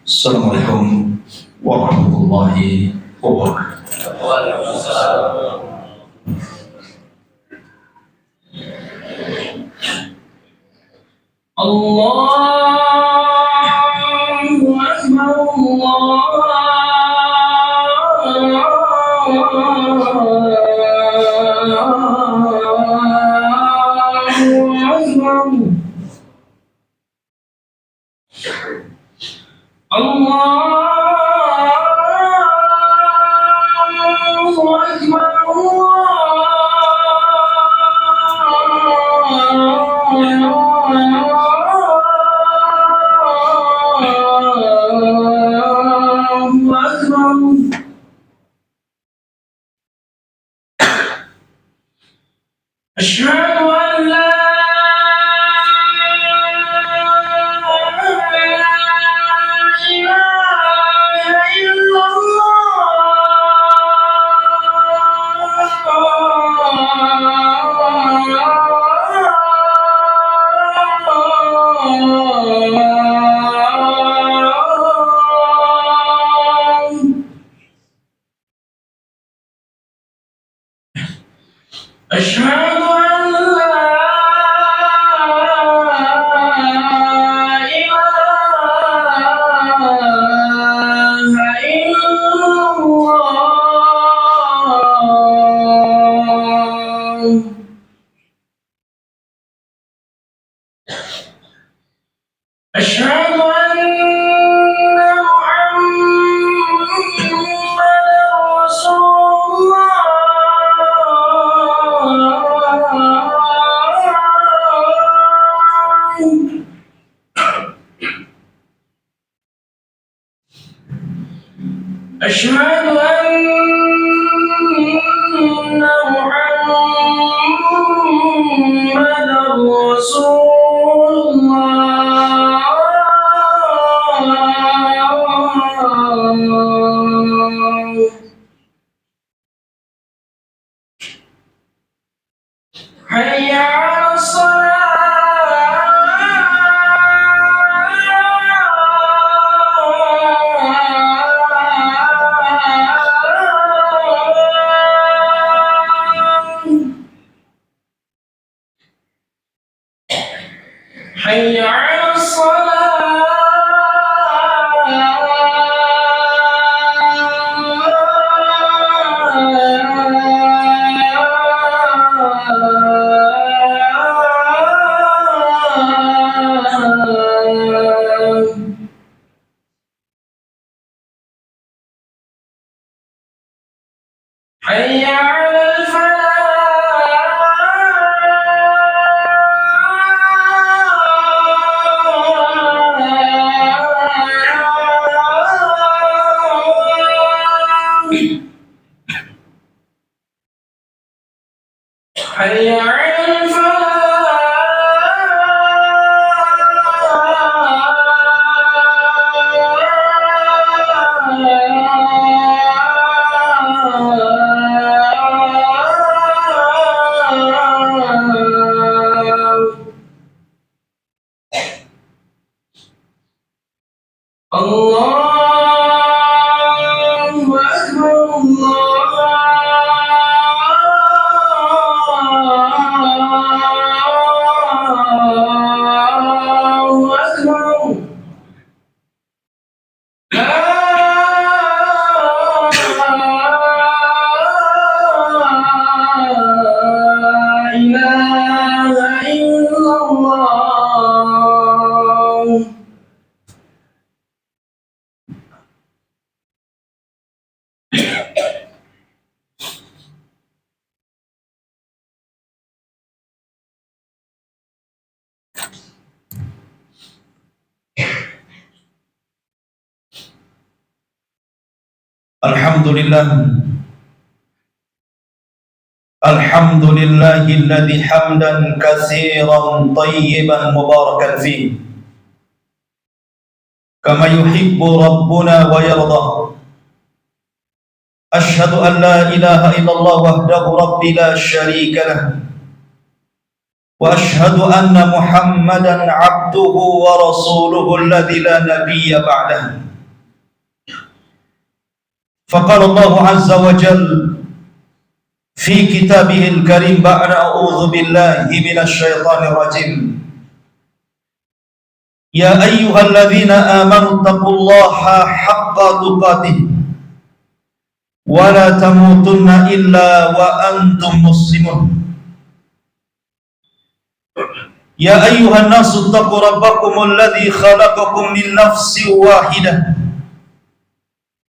Assalamualaikum warahmatullahi wabarakatuh. Allahu Akbar, أشهد أن لا إله إلا الله. أشهد أن لا إله إلا الله. أشهد أن محمدا رسول الله. أشهد أن محمدا رسول الله. حي على حي على الصلاة. حي على الفلاح. حي على الفلاح. الله أكبر، الله أكبر. لا إله إلا الله. Alhamdulillah. Alhamdulillahilladzi hamdan katsiran tayyiban mubarakan fihi kama yuhibbu rabbuna wa yarda. Ashhadu an la ilaha illallah wahdahu rabbi la syarika lah وأشهد أن محمدا عبده ورسوله الذي لا نبي بعده. فقال الله عز وجل في كتابه الكريم بعد أعوذ بالله من الشيطان الرجيم: يا أيها الذين آمنوا اتقوا الله حق تقاته ولا تموتن إلا وأنتم مسلمون. يا أيها الناس اتقوا ربكم الذي خلقكم من نفس واحدة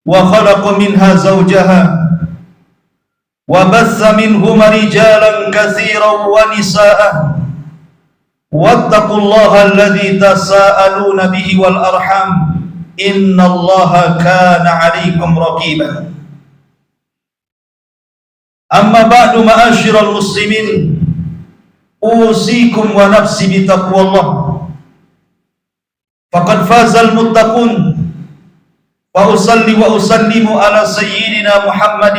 وخلق منها زوجها وبث منهما رجالا كثيرا ونساء واتقوا الله الذي تساءلون به والأرحام إن الله كان عليكم رقيبا. أما بعد معاشر المسلمين أوصيكم ونفسي بتقوى الله فقد فاز المتقون. وأصلي وأسلم على سيدنا محمد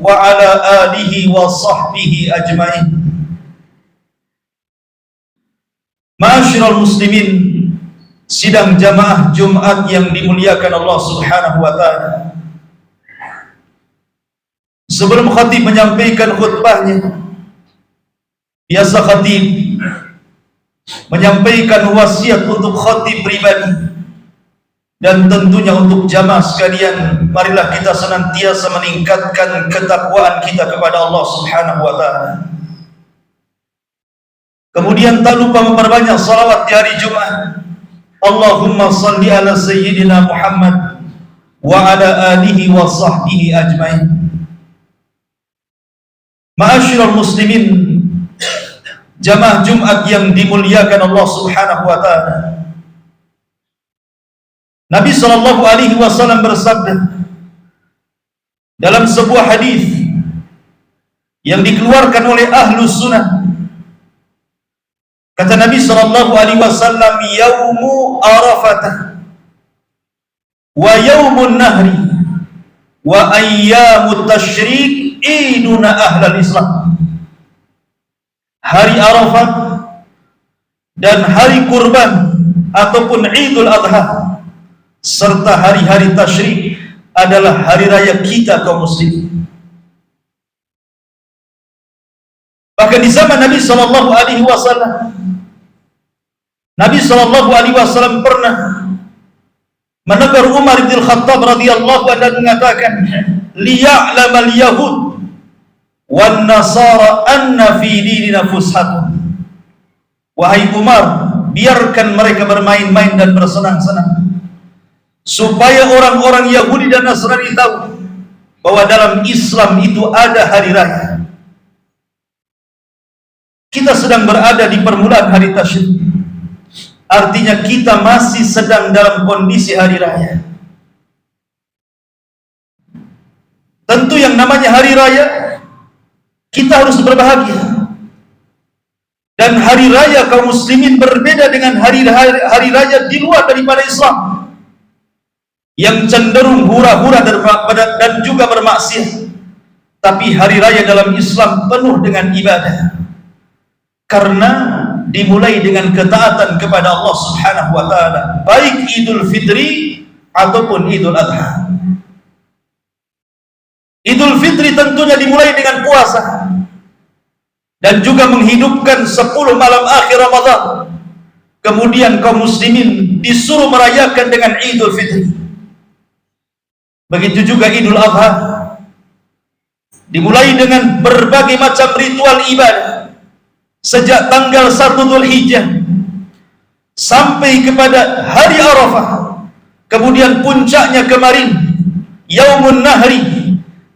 وعلى آله وصحبه أجمعين. Ma'asyiral muslimin, sidang jamaah Jumat yang dimuliakan Allah Subhanahu wa taala. Sebelum khatib menyampaikan khutbahnya, biasa khatib menyampaikan wasiat untuk khatib pribadi dan tentunya untuk jamaah sekalian. Marilah kita senantiasa meningkatkan ketakwaan kita kepada Allah Subhanahu wa taala. Kemudian tak lupa memperbanyak salawat di hari Jumat. Allahumma salli ala sayyidina Muhammad wa ala alihi wa sahbihi ajmain. Ma'asyiral muslimin, jamaah Jumat yang dimuliakan Allah Subhanahu wa taala. Nabi sallallahu alaihi wasallam bersabda dalam sebuah hadis yang dikeluarkan oleh Ahlus Sunnah. Kata Nabi sallallahu alaihi wasallam, yaumu Arafah wa yaumun nahri wa ayyamut tasyrik iduna ahlal Islam. Hari Arafah dan hari kurban ataupun Idul Adha serta hari-hari tasyrik adalah hari raya kita kaum muslimin. Bahkan di zaman Nabi sallallahu alaihi wasallam, Nabi sallallahu alaihi wasallam pernah menegur Umar bin Khattab radhiyallahu anhu dan mengatakan, liya'lamal yahud wan nasara anna fi dinina fushatun. Wahai Umar, biarkan mereka bermain-main dan bersenang-senang, supaya orang-orang Yahudi dan Nasrani tahu bahwa dalam Islam itu ada hari raya. Kita sedang berada di permulaan hari tasyrik. Artinya kita masih sedang dalam kondisi hari raya. Tentu yang namanya hari raya, kita harus berbahagia. Dan hari raya kaum muslimin berbeda dengan hari raya di luar daripada Islam, yang cenderung hura-hura dan juga bermaksiat. Tapi hari raya dalam Islam penuh dengan ibadah, karena dimulai dengan ketaatan kepada Allah Subhanahu wa taala, baik Idul Fitri ataupun Idul Adha. Idul Fitri tentunya dimulai dengan puasa dan juga menghidupkan 10 malam akhir Ramadan. Kemudian kaum muslimin disuruh merayakan dengan Idul Fitri. Begitu juga Idul Adha, dimulai dengan berbagai macam ritual ibadah sejak tanggal 1 Dzulhijjah sampai kepada hari Arafah, kemudian puncaknya kemarin Yaumun Nahri,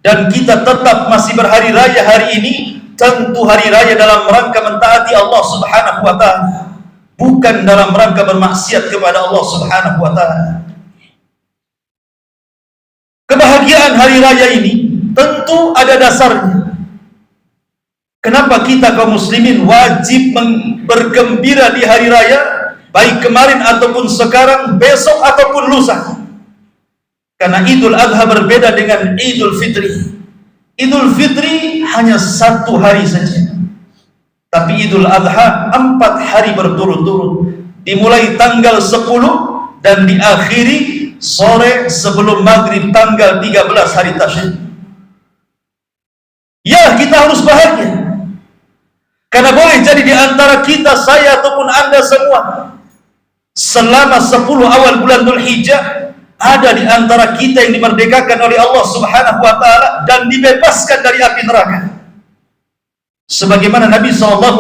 dan kita tetap masih berhari raya hari ini. Tentu hari raya dalam rangka mentaati Allah Subhanahu wa taala, bukan dalam rangka bermaksiat kepada Allah Subhanahu wa taala. Kebahagiaan hari raya ini tentu ada dasarnya. Kenapa kita kaum muslimin wajib bergembira di hari raya, baik kemarin ataupun sekarang, besok ataupun lusa? Karena Idul Adha berbeda dengan Idul Fitri. Idul Fitri hanya 1 hari saja. Tapi Idul Adha 4 hari berturut-turut, dimulai tanggal 10 dan diakhiri sore sebelum maghrib tanggal 13 hari Tasyrik. Ya, kita harus bahagia, karena boleh jadi di antara kita, saya ataupun Anda semua, selama 10 awal bulan Dzulhijjah, ada di antara kita yang dimerdekakan oleh Allah Subhanahu wa taala dan dibebaskan dari api neraka. Sebagaimana Nabi SAW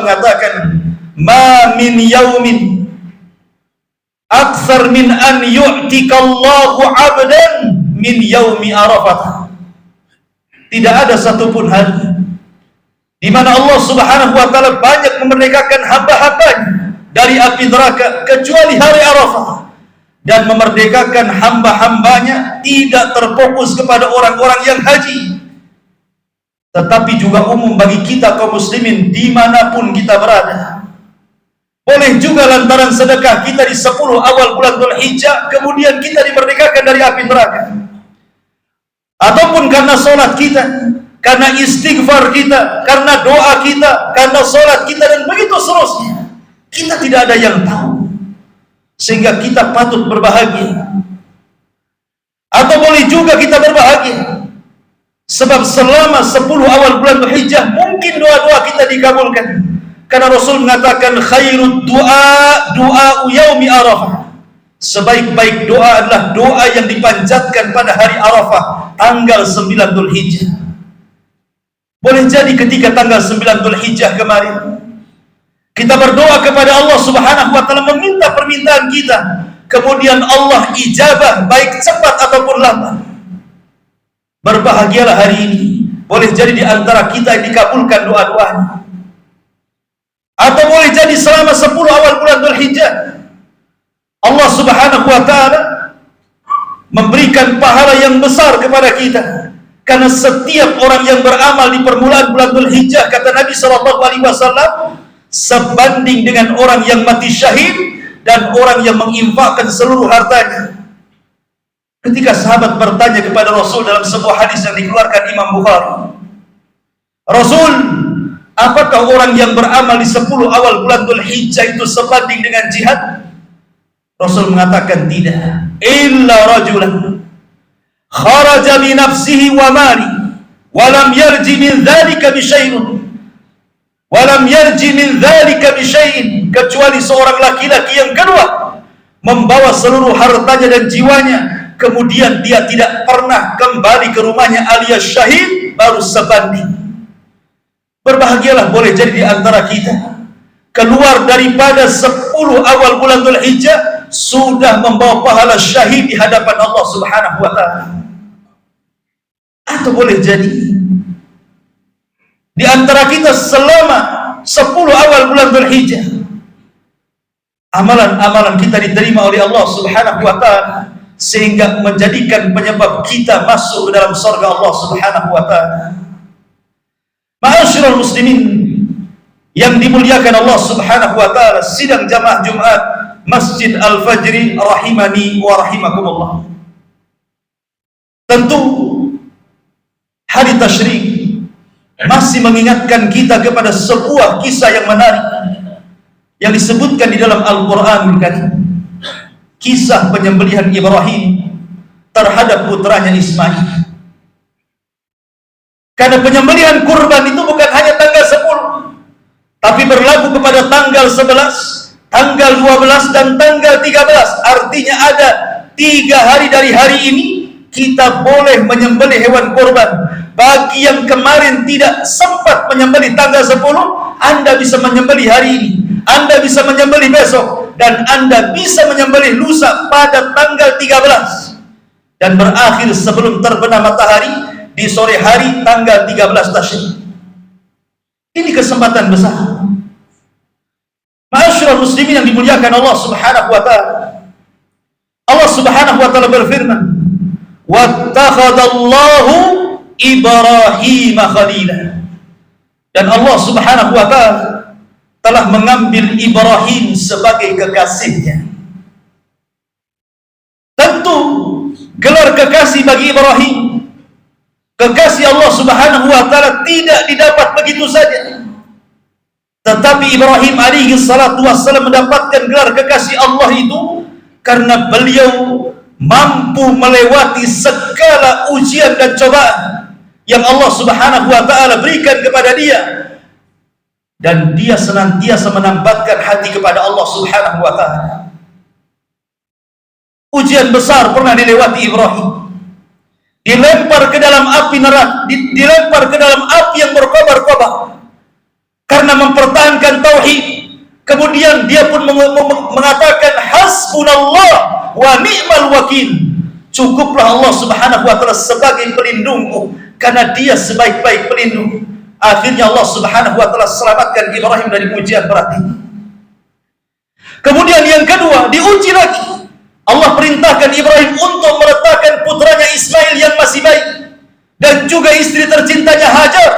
mengatakan, "Ma min yaumin aktsar min an yu'tikallahu 'abdan min yaumi Arafah." Tidak ada satupun hari di mana Allah Subhanahu wa taala banyak memerdekakan hamba-hambanya dari api neraka kecuali hari Arafah, dan memerdekakan hamba-hambanya tidak terfokus kepada orang-orang yang haji, tetapi juga umum bagi kita kaum muslimin dimanapun kita berada. Boleh juga lantaran sedekah kita di 10 awal bulan Dzulhijjah, kemudian kita dimerdekakan dari api neraka. Ataupun karena sholat kita, karena istighfar kita, karena doa kita, karena sholat kita, dan begitu seterusnya. Kita tidak ada yang tahu, sehingga kita patut berbahagia. Atau boleh juga kita berbahagia sebab selama 10 awal bulan Dzulhijjah mungkin doa-doa kita dikabulkan, karena Rasul mengatakan khairud doa yaumi Arafah, sebaik-baik doa adalah doa yang dipanjatkan pada hari Arafah tanggal 9 Dzulhijjah. Boleh jadi ketika tanggal 9 Dzulhijjah kemarin kita berdoa kepada Allah Subhanahu wa taala, meminta permintaan kita, kemudian Allah ijabah baik cepat ataupun lambat. Berbahagialah hari ini, boleh jadi di antara kita yang dikabulkan doa-doanya. Atau boleh jadi selama 10 awal bulan Dzulhijjah Allah Subhanahu wa taala memberikan pahala yang besar kepada kita, karena setiap orang yang beramal di permulaan bulan Dzulhijjah, kata Nabi SAW, sebanding dengan orang yang mati syahid dan orang yang menginfakkan seluruh hartanya. Ketika sahabat bertanya kepada Rasul dalam sebuah hadis yang dikeluarkan Imam Bukhari, Rasul, apakah orang yang beramal di 10 awal bulan Dzulhijjah itu sebanding dengan jihad? Rasul mengatakan tidak. Illa rajulan kharaja bi nafsihi wa mali wa lam yarji min dzalika bi syai'in. Walam yarji min dzalika bi syai'in, kecuali seorang laki-laki yang kedua membawa seluruh hartanya dan jiwanya, kemudian dia tidak pernah kembali ke rumahnya alias syahid, baru sebanding. Berbahagialah boleh jadi di antara kita keluar daripada 10 awal bulan Dzulhijjah sudah membawa pahala syahid di hadapan Allah Subhanahu wa taala. Atau boleh jadi di antara kita selama 10 awal bulan Dzulhijjah amalan-amalan kita diterima oleh Allah Subhanahu wa taala, sehingga menjadikan penyebab kita masuk ke dalam surga Allah Subhanahu wa taala. Ma'asyiral muslimin yang dimuliakan Allah Subhanahu wa taala, sidang jamaah Jumat Masjid Al-Fajri rahimani wa rahimakumullah. Tentu hari Tasyrik masih mengingatkan kita kepada sebuah kisah yang menarik yang disebutkan di dalam Al-Quran kan? Kisah penyembelihan Ibrahim terhadap putranya Ismail. Karena penyembelihan kurban itu bukan hanya tanggal 10, tapi berlaku kepada tanggal 11, tanggal 12, dan tanggal 13. Artinya ada 3 hari dari hari ini kita boleh menyembelih hewan kurban. Bagi yang kemarin tidak sempat menyembelih tanggal 10, Anda bisa menyembelih hari ini, Anda bisa menyembelih besok, dan Anda bisa menyembelih lusa pada tanggal 13 dan berakhir sebelum terbenam matahari di sore hari tanggal 13 Tasyrik. Ini kesempatan besar. Ma'asyiral muslimin yang dimuliakan Allah Subhanahu wa taala. Allah Subhanahu wa taala berfirman, "Wattakhadallahu Ibrahim khalila." Dan Allah Subhanahu wa taala telah mengambil Ibrahim sebagai kekasihnya. Tentu gelar kekasih bagi Ibrahim, kekasih Allah Subhanahu wa taala, tidak didapat begitu saja. Tetapi Ibrahim alaihi salatu wassalam mendapatkan gelar kekasih Allah itu karena beliau mampu melewati segala ujian dan cobaan yang Allah subhanahu wa ta'ala berikan kepada dia, dan dia senantiasa menambatkan hati kepada Allah subhanahu wa ta'ala. Ujian besar pernah dilewati Ibrahim, dilempar ke dalam api neraka, dilempar ke dalam api yang berkobar-kobar karena mempertahankan tauhid. Kemudian dia pun mengatakan hasbunallah wa ni'mal wakil, cukuplah Allah subhanahu wa ta'ala sebagai pelindungku, karena dia sebaik-baik pelindung. Akhirnya Allah subhanahu wa ta'ala selamatkan Ibrahim dari ujian berat ini. Kemudian yang kedua, diuji lagi. Allah perintahkan Ibrahim untuk meletakkan putranya Ismail yang masih baik dan juga istri tercintanya Hajar,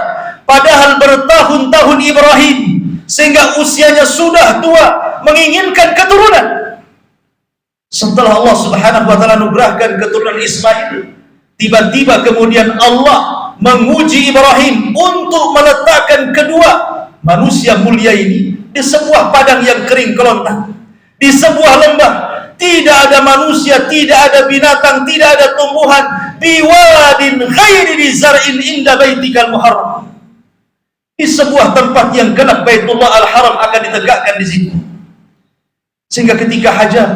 padahal bertahun-tahun Ibrahim sehingga usianya sudah tua menginginkan keturunan. Setelah Allah subhanahu wa ta'ala anugerahkan keturunan Ismail, tiba-tiba kemudian Allah menguji Ibrahim untuk meletakkan kedua manusia mulia ini di sebuah padang yang kering kelontang, di sebuah lembah. Tidak ada manusia, tidak ada binatang, tidak ada tumbuhan. Biwadin ghairi zar'in inda baitikal muharram, di sebuah tempat yang gelap Baitullah Al-Haram akan ditegakkan di situ. Sehingga ketika Hajar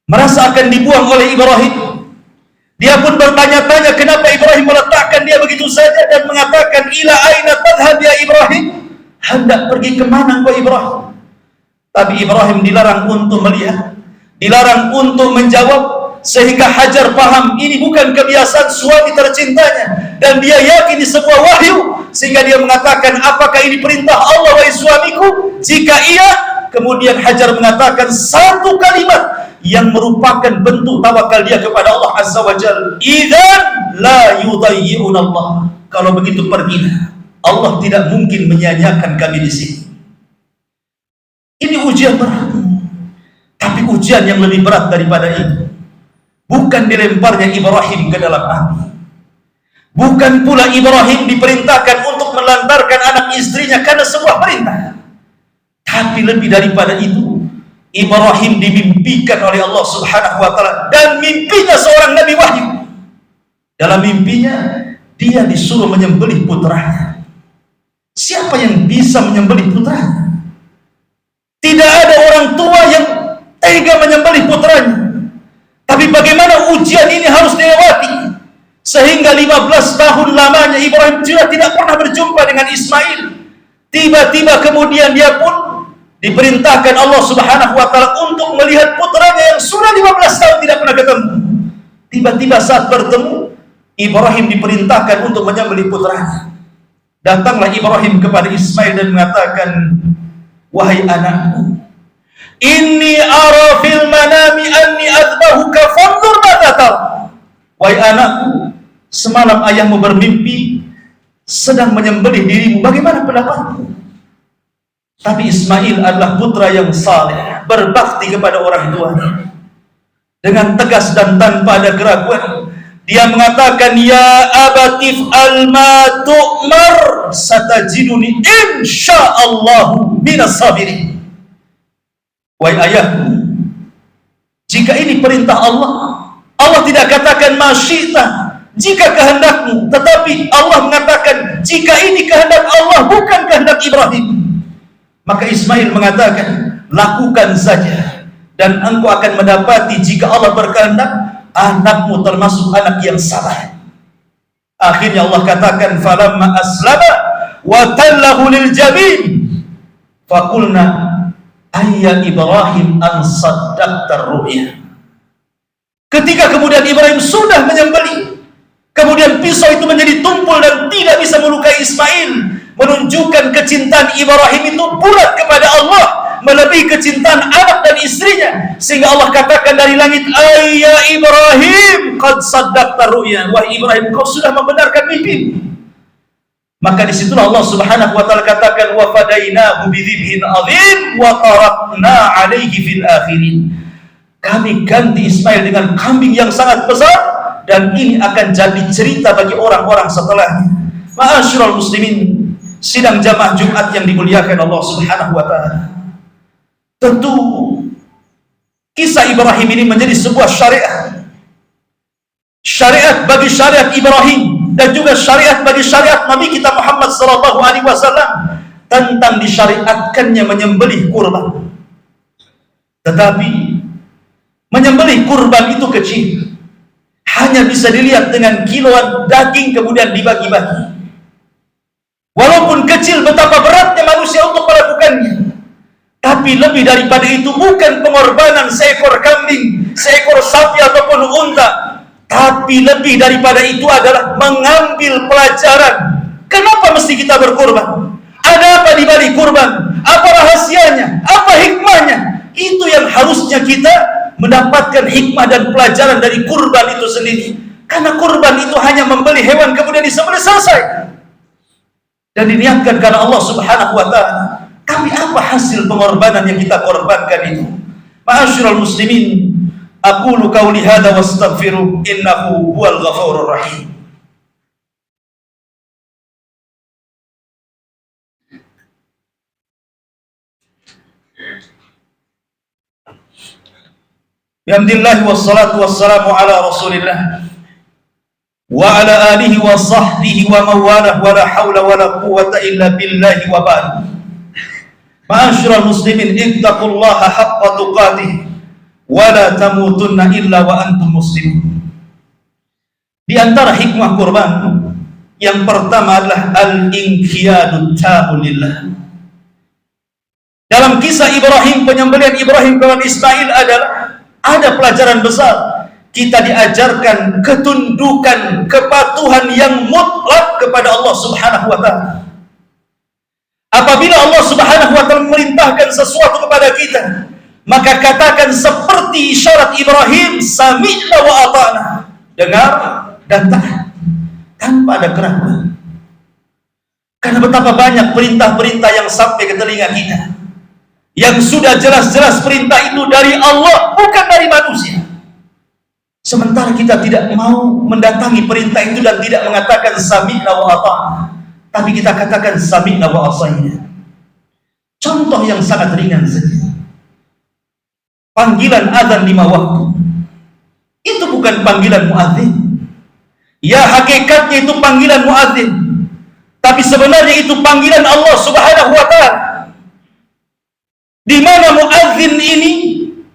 merasa akan dibuang oleh Ibrahim, dia pun bertanya-tanya kenapa Ibrahim meletakkan dia begitu saja, dan mengatakan ila aina tadhhab ya Ibrahim, hendak pergi kemana engkau Ibrahim? Tapi Ibrahim dilarang untuk melihat, dilarang untuk menjawab, sehingga Hajar paham ini bukan kebiasaan suami tercintanya, dan dia yakin ini sebuah wahyu, sehingga dia mengatakan apakah ini perintah Allah wahai suamiku? Jika iya, kemudian Hajar mengatakan satu kalimat yang merupakan bentuk tawakal dia kepada Allah azza wa jalla, idzan la yudayyi'un Allah, kalau begitu pergilah, Allah tidak mungkin menyia-nyiakan kami di sini. Ini ujian berat. Tapi ujian yang lebih berat daripada itu bukan dilemparnya Ibrahim ke dalam api, bukan pula Ibrahim diperintahkan untuk melantarkan anak istrinya karena sebuah perintah, tapi lebih daripada itu, Ibrahim dimimpikan oleh Allah subhanahu wa ta'ala, dan mimpinya seorang nabi wahyu. Dalam mimpinya dia disuruh menyembelih putranya. Siapa yang bisa menyembelih putranya? Tidak ada orang tua yang tega menyembelih putranya. Tapi bagaimana ujian ini harus dilewati, sehingga 15 tahun lamanya Ibrahim juga tidak pernah berjumpa dengan Ismail. Tiba-tiba kemudian dia pun diperintahkan Allah subhanahu wa ta'ala untuk melihat putranya yang sudah 15 tahun tidak pernah ketemu. Tiba-tiba saat bertemu, Ibrahim diperintahkan untuk menyembelih putranya. Datanglah Ibrahim kepada Ismail dan mengatakan, wahai anakku, inni ara fil manami anni adbahuka fanzur madza tara. Wahai anakku, semalam ayahmu bermimpi sedang menyembelih dirimu, bagaimana pendapatmu? Tapi Ismail adalah putra yang saleh, berbakti kepada orang tuanya. Dengan tegas dan tanpa ada keraguan, dia mengatakan, ya abatif al-ma tu'mar satajiduni insyaallahu minas sabirin. Wahai ayahku, jika ini perintah Allah, Allah tidak katakan masyita, jika kehendakmu, tetapi Allah mengatakan jika ini kehendak Allah, bukan kehendak Ibrahim. Maka Ismail mengatakan, lakukan saja, dan engkau akan mendapati jika Allah berkehendak, anakmu termasuk anak yang salah. Akhirnya Allah katakan, falamma aslama wa tallahu lil jabin faqulna ayya Ibrahim an saddaqta ru'ya. Ketika kemudian Ibrahim sudah menyembelih, kemudian pisau itu menjadi tumpul dan tidak bisa melukai Ismail, menunjukkan kecintaan Ibrahim itu bulat kepada Allah, melebihi kecintaan anak dan istrinya, sehingga Allah katakan dari langit, ayya Ibrahim qad saddaqta ru'ya, wahai Ibrahim, kau sudah membenarkan mimpi. Maka disitulah Allah subhanahu wa ta'ala katakan, wa fadainahu bidzibhin adzim wa tarakna alaihi fil akhirin. Kami ganti Ismail dengan kambing yang sangat besar, dan ini akan jadi cerita bagi orang-orang setelahnya. Ma'asyiral muslimin, sidang jamaah Jumat yang dimuliakan Allah Subhanahu wa taala. Tentu kisah Ibrahim ini menjadi sebuah syariat. Syariat bagi syariat Ibrahim dan juga syariat bagi syariat Nabi kita Muhammad sallallahu alaihi wasallam tentang disyariatkannya menyembelih kurban. Tetapi menyembelih kurban itu kecil. Hanya bisa dilihat dengan kiloan daging kemudian dibagi-bagi. Walaupun kecil betapa beratnya manusia untuk melakukannya. Tapi lebih daripada itu bukan pengorbanan seekor kambing, seekor sapi ataupun unta. Tapi lebih daripada itu adalah mengambil pelajaran. Kenapa mesti kita berkorban? Ada apa di balik kurban? Apa rahasianya? Apa hikmahnya? Itu yang harusnya kita mendapatkan hikmah dan pelajaran dari kurban itu sendiri. Karena kurban itu hanya membeli hewan kemudian disembelih selesai. Dan diniatkan karena Allah Subhanahu wa taala. Tapi apa hasil pengorbanan yang kita korbankan itu? Ma'asyiral muslimin, aqulu qauli hadza wastaghfiru innahu huwal ghafurur rahim. Bihamdillah wassalatu wassalamu ala Rasulillah wa ala alihi wa sahbihi wa mawalah wa la hawla wa la quwwata illa billahi wa ba'd. Ma'asyiral muslimin, ittaqullaha haqqa tuqatih wa la tamutunna illa wa antum muslimun. Di antara hikmah kurban yang pertama adalah al-inqiyadu tamu lillah. Dalam kisah Ibrahim, penyembelihan Ibrahim kepada Ismail adalah ada pelajaran besar. Kita diajarkan ketundukan, kepatuhan yang mutlak kepada Allah Subhanahu wa taala. Apabila Allah Subhanahu wa taala memerintahkan sesuatu kepada kita, maka katakan seperti isyarat Ibrahim, sami'na wa ata'na. Dengar dan taat tanpa ada keraguan. Karena betapa banyak perintah-perintah yang sampai ke telinga kita, yang sudah jelas-jelas perintah itu dari Allah, bukan dari manusia. Sementara kita tidak mau mendatangi perintah itu dan tidak mengatakan sami'na wa ata'na, tapi kita katakan sami'na wa asayna. Contoh yang sangat ringan saja. Panggilan azan 5 waktu. Itu bukan panggilan muadzin. Ya, hakikatnya itu panggilan muadzin. Tapi sebenarnya itu panggilan Allah Subhanahu wa taala. Di mana muadzin ini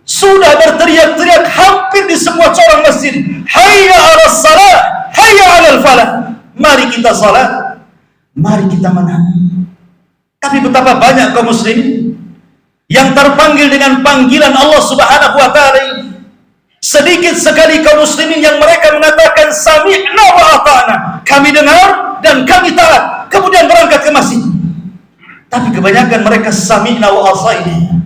sudah berteriak-teriak hampir di semua corong masjid, hayya 'alas salat, hayya 'alal falah. Mari kita salat, mari kita menang. Tapi betapa banyak kaum muslimin yang terpanggil dengan panggilan Allah Subhanahu wa taala ini. Sedikit sekali kaum muslimin yang mereka mengatakan sami'na wa ata'na, kami dengar dan kami taat, kemudian berangkat ke masjid. Tapi kebanyakan mereka sami'na wa ata'na,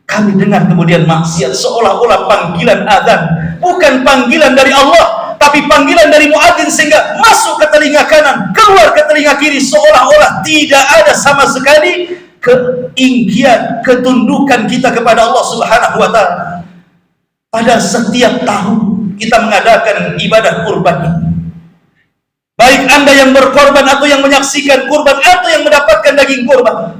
kami dengar kemudian maksiat, seolah-olah panggilan azan bukan panggilan dari Allah, tapi panggilan dari muadzin, sehingga masuk ke telinga kanan, keluar ke telinga kiri, seolah-olah tidak ada sama sekali keinggian, ketundukan kita kepada Allah Subhanahu wa taala. Pada setiap tahun kita mengadakan ibadah kurban. Baik Anda yang berkorban atau yang menyaksikan kurban atau yang mendapatkan daging kurban,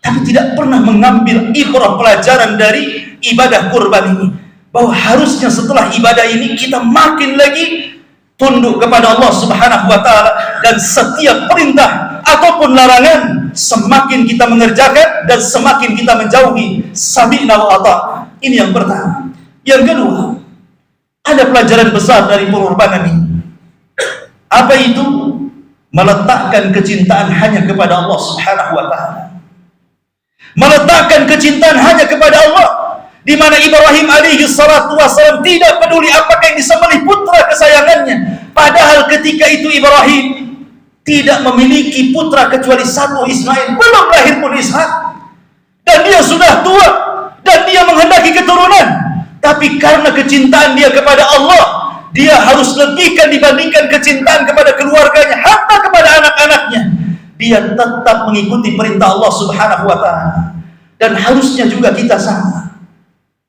tapi tidak pernah mengambil ibrah pelajaran dari ibadah kurban ini, bahwa harusnya setelah ibadah ini kita makin lagi tunduk kepada Allah Subhanahu wa taala, dan setiap perintah ataupun larangan semakin kita mengerjakan dan semakin kita menjauhi. Sami'na wa ata'na. Ini yang pertama. Yang kedua, ada pelajaran besar dari pengorbanan ini. Apa itu? Meletakkan kecintaan hanya kepada Allah Subhanahu wa taala. Meletakkan kecintaan hanya kepada Allah, di mana Ibrahim alaihi salatu wasallam tidak peduli apakah yang disembelih putra kesayangannya. Padahal ketika itu Ibrahim tidak memiliki putra kecuali satu, Ismail. Belum lahir pun Ishak, dan dia sudah tua dan dia menghendaki keturunan. Tapi karena kecintaan dia kepada Allah, dia harus lebihkan dibandingkan kecintaan kepada keluarganya, hatta kepada anak-anaknya. Dia tetap mengikuti perintah Allah Subhanahu wa taala. Dan harusnya juga kita sama.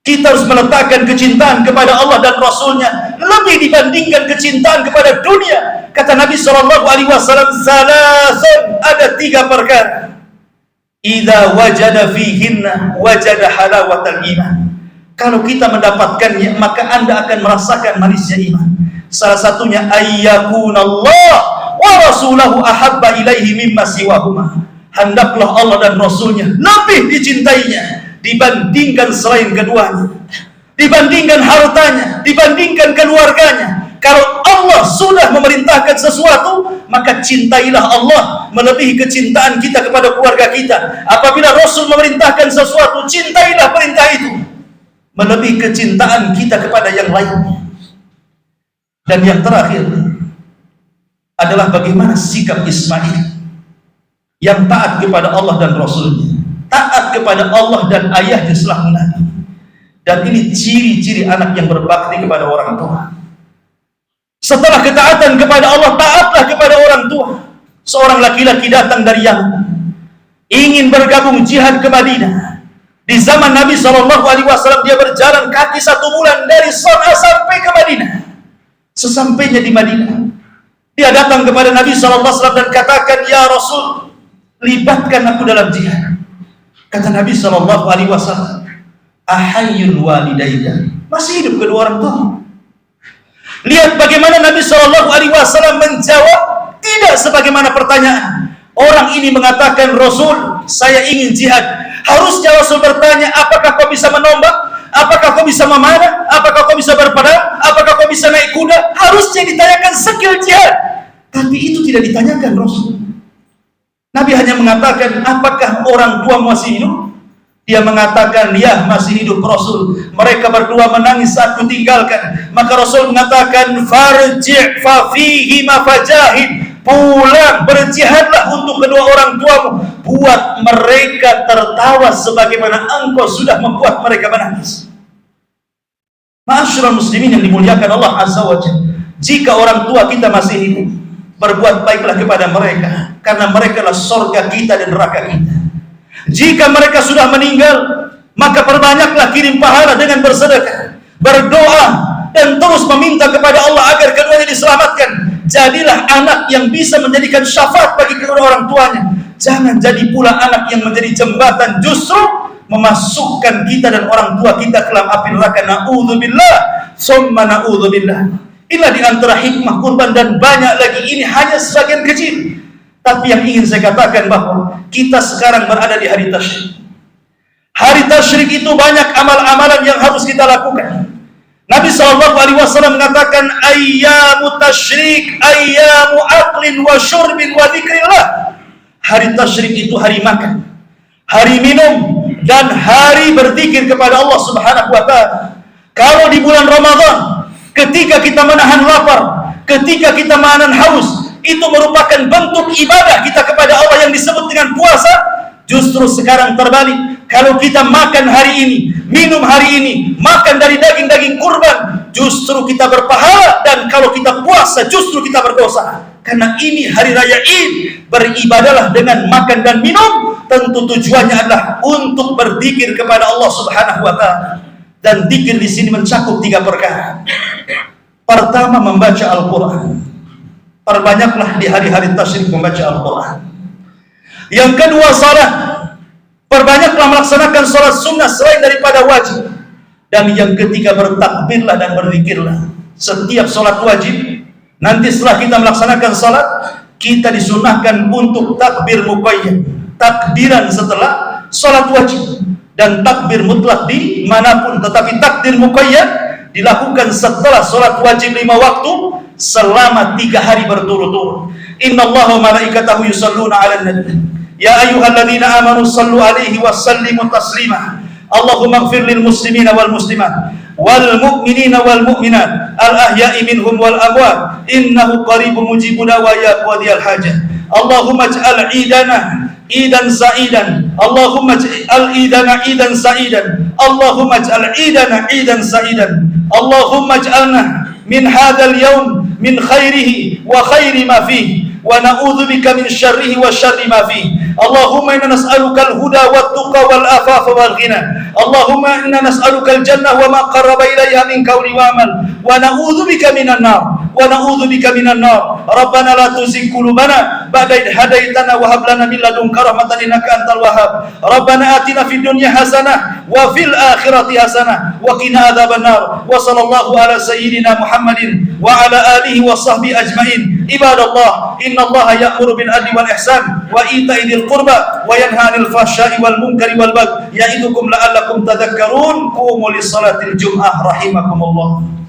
Kita harus meletakkan kecintaan kepada Allah dan Rasulnya lebih dibandingkan kecintaan kepada dunia. Kata Nabi SAW, salasun, ada 3 perkara. Idza wajada fihinna wajada halawatal iman. Kalau kita mendapatkannya, maka Anda akan merasakan manisnya iman. Salah satunya ayyakunallah wa rasulahu ahabba ilaihi mimma siwahuma. Hendaklah Allah dan Rasulnya lebih dicintainya dibandingkan selain keduanya, dibandingkan hartanya, dibandingkan keluarganya. Kalau Allah sudah memerintahkan sesuatu, maka cintailah Allah melebihi kecintaan kita kepada keluarga kita. Apabila Rasul memerintahkan sesuatu, cintailah perintah itu melebihi kecintaan kita kepada yang lainnya. Dan yang terakhir adalah bagaimana sikap Ismail yang taat kepada Allah dan Rasulnya, taat kepada Allah dan ayahnya selaku nabi. Dan ini ciri-ciri anak yang berbakti kepada orang tua. Setelah ketaatan kepada Allah, taatlah kepada orang tua. Seorang laki-laki datang dari Yaman, ingin bergabung jihad ke Madinah. Di zaman Nabi SAW, dia berjalan kaki 1 bulan dari Sana'a sampai ke Madinah. Sesampainya di Madinah, dia datang kepada Nabi SAW dan katakan, "Ya Rasul, libatkan aku dalam jihad." Kata Nabi SAW, "Ahayyul walidayya?" Masih hidup kedua orang tua. Lihat bagaimana Nabi SAW menjawab tidak sebagaimana pertanyaan. Orang ini mengatakan, "Rasul, saya ingin jihad." Harusnya Rasul bertanya, "Apakah kau bisa menombak? Apakah kau bisa memanah? Apakah kau bisa berperang? Apakah kau bisa naik kuda?" Harusnya ditanyakan skill jihad. Tapi itu tidak ditanyakan Rasul. Nabi hanya mengatakan, "Apakah orang tua masih hidup?" Dia mengatakan, "Ya, masih hidup Rasul." Mereka berdua menangis saat kutinggalkan. Maka Rasul mengatakan, "Farji' fa fihi ma fajahid." Pulang, berjihadlah untuk kedua orang tuamu. Buat mereka tertawa sebagaimana engkau sudah membuat mereka menangis. Ma'asyiral muslimin yang dimuliakan Allah Azza wa Jalla, jika orang tua kita masih hidup, berbuat baiklah kepada mereka, karena mereka adalah surga kita dan neraka kita. Jika mereka sudah meninggal, maka perbanyaklah kirim pahala dengan bersedekah, berdoa, dan terus meminta kepada Allah agar keduanya diselamatkan. Jadilah anak yang bisa menjadikan syafaat bagi kedua orang tuanya. Jangan jadi pula anak yang menjadi jembatan, justru memasukkan kita dan orang tua kita ke dalam api neraka. Na'udzubillah, summa na'udzubillah. Inilah di antara hikmah kurban, dan banyak lagi. Ini hanya sebagian kecil. Tapi yang ingin saya katakan bahwa kita sekarang berada di hari tasyrik. Hari tasyrik itu banyak amal-amalan yang harus kita lakukan. Nabi SAW mengatakan, "Ayyamu tasyrik, ayyamu aqlin wa syurbin wa dzikrillah." Hari tasyrik itu hari makan, hari minum, dan hari berzikir kepada Allah Subhanahu wa Ta'ala. Kalau di bulan Ramadan, ketika kita menahan lapar, ketika kita menahan haus, itu merupakan bentuk ibadah kita kepada Allah yang disebut dengan puasa. Justru sekarang terbalik. Kalau kita makan hari ini, minum hari ini, makan dari daging-daging kurban, justru kita berpahala. Dan kalau kita puasa, justru kita berdosa. Karena ini hari raya Id. Beribadahlah dengan makan dan minum. Tentu tujuannya adalah untuk berzikir kepada Allah Subhanahu wa Ta'ala. Dan zikir di sini mencakup 3 perkara. Pertama, membaca Al-Quran. Perbanyaklah di hari-hari tasyrik membaca Al-Quran. Yang kedua, salat. Perbanyaklah melaksanakan salat sunnah selain daripada wajib. Dan yang ketiga, bertakbirlah dan berzikirlah. Setiap salat wajib, nanti setelah kita melaksanakan salat, kita disunahkan untuk takbir muqayyad, takbiran setelah salat wajib. Dan takbir mutlak di manapun, tetapi takbir muqayyad dilakukan setelah salat wajib 5 waktu selama 3 hari berturut-turut. Innallaha wa malaikatahu yusalluna 'alan nabi. Ya ayyuhalladzina amanu sallu 'alaihi wa sallimu taslima. Allahumma ighfir lil muslimina wal muslimat wal mu'minina wal mu'minat al ahya'i minhum wal amwat innahu qaribun mujibud da'wat qadiyal hajat. Allahumma ij'al 'idana idan sa'idan. Allahumma ij'al idana idan sa'idan. Allahumma ij'al idana idan sa'idan. Allahumma ij'alna min hadzal yaum min khairihi wa khairi ma fihi wa na'udzubika min syarrihi wa syarri ma fihi. Allahumma inna nas'aluka al-huda wat-tuqa wal-afafa wal-ghina. Allahumma inna nas'aluka al-jannah wa ma qarraba ilayha min qawli wa amal. Wa na'udzubika minan nar. Wa na'udzubika minan nar. Rabbana la tuzigh qulubana ba'da idh hadaitana wa hab lana min ladunka rahmatan innaka antal wahhab. Rabbana atina fid dunya hasanah wa fil akhirati hasanah wa qina adzabannar. Wa sallallahu ala sayyidina Muhammadin wa ala alihi wa sahbihi ajmain. Ibadallah, innallaha ya'muru bil adli wal ihsan wa ita'i dzil qurba wa yanha 'anil fahsya'i wal munkari wal baghi ya'idukum la'allakum tadhakkarun. Qumu lis salatil jum'ah rahimakumullah.